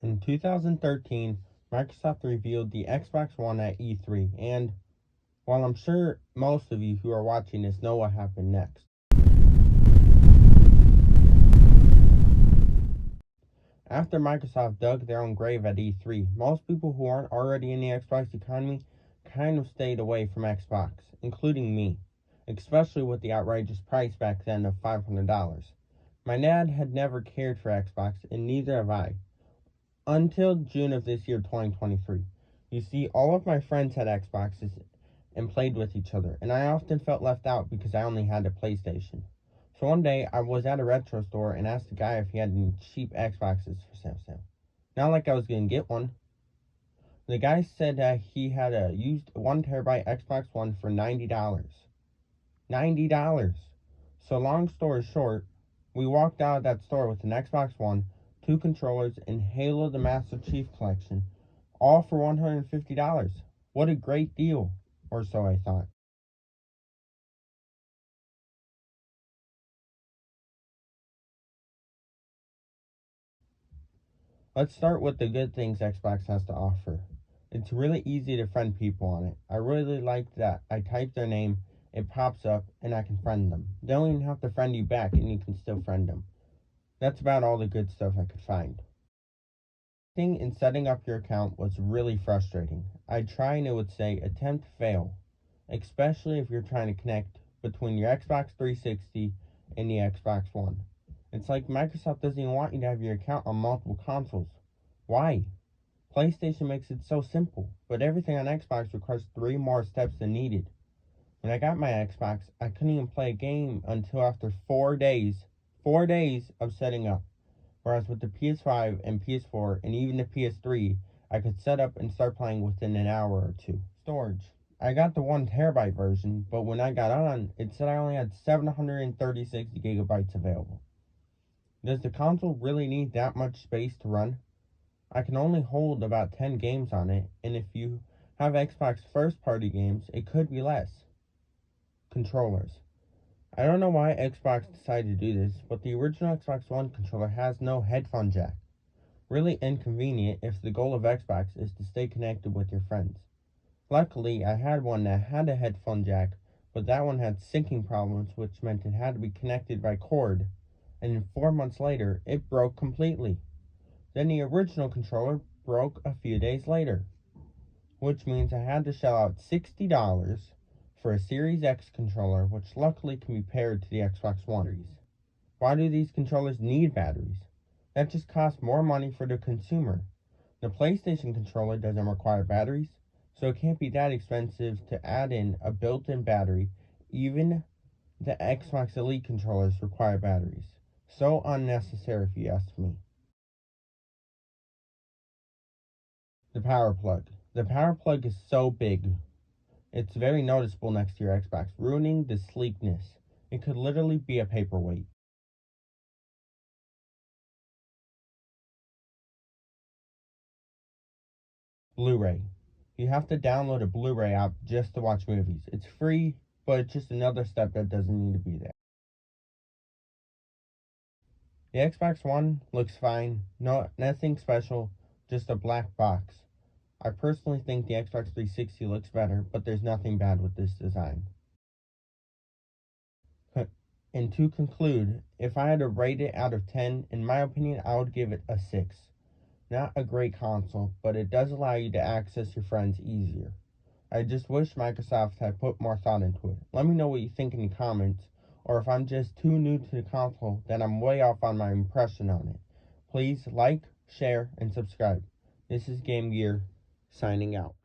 In 2013, Microsoft revealed the Xbox One at E3, and while I'm sure most of you who are watching this know what happened next, after Microsoft dug their own grave at E3, most people who aren't already in the Xbox economy kind of stayed away from Xbox, including me, especially with the outrageous price back then of $500. My dad had never cared for Xbox, and neither have I, until June of this year, 2023. You see, all of my friends had Xboxes and played with each other, and I often felt left out because I only had a PlayStation. So one day, I was at a retro store and asked the guy if he had any cheap Xboxes for sale. Not like I was going to get one. The guy said he had a used 1 terabyte Xbox One for $90. $90! So long story short, we walked out of that store with an Xbox One, 2 controllers, and Halo the Master Chief Collection, all for $150. What a great deal, or so I thought. Let's start with the good things Xbox has to offer. It's really easy to friend people on it. I really like that. I type their name, it pops up, and I can friend them. They don't even have to friend you back, and you can still friend them. That's about all the good stuff I could find. Thing in setting up your account was really frustrating. I'd try and it would say attempt fail, especially if you're trying to connect between your Xbox 360 and the Xbox One. It's like Microsoft doesn't even want you to have your account on multiple consoles. Why? PlayStation makes it so simple, but everything on Xbox requires 3 more steps than needed. When I got my Xbox, I couldn't even play a game until after 4 days. 4 days of setting up. Whereas with the PS5 and PS4 and even the PS3, I could set up and start playing within an hour or two. Storage. I got the 1 terabyte version, but when I got on, it said I only had 736 gigabytes available. Does the console really need that much space to run? I can only hold about 10 games on it, and if you have Xbox first party games, it could be less. Controllers. I don't know why Xbox decided to do this, but the original Xbox One controller has no headphone jack. Really inconvenient if the goal of Xbox is to stay connected with your friends. Luckily, I had one that had a headphone jack, but that one had syncing problems, which meant it had to be connected by cord, and 4 months later, it broke completely. Then the original controller broke a few days later, which means I had to shell out $60 for a Series X controller, which luckily can be paired to the Xbox One. Why do these controllers need batteries? That just costs more money for the consumer. The PlayStation controller doesn't require batteries, so it can't be that expensive to add in a built-in battery. Even the Xbox Elite controllers require batteries. So unnecessary if you ask me. The power plug. The power plug is so big. It's very noticeable next to your Xbox, ruining the sleekness. It could literally be a paperweight. Blu-ray. You have to download a Blu-ray app just to watch movies. It's free, but it's just another step that doesn't need to be there. The Xbox One looks fine. No, nothing special, just a black box. I personally think the Xbox 360 looks better, but there's nothing bad with this design. And to conclude, if I had to rate it out of 10, in my opinion, I would give it a 6. Not a great console, but it does allow you to access your friends easier. I just wish Microsoft had put more thought into it. Let me know what you think in the comments, or if I'm just too new to the console, then I'm way off on my impression on it. Please like, share, and subscribe. This is Game Gear, signing out.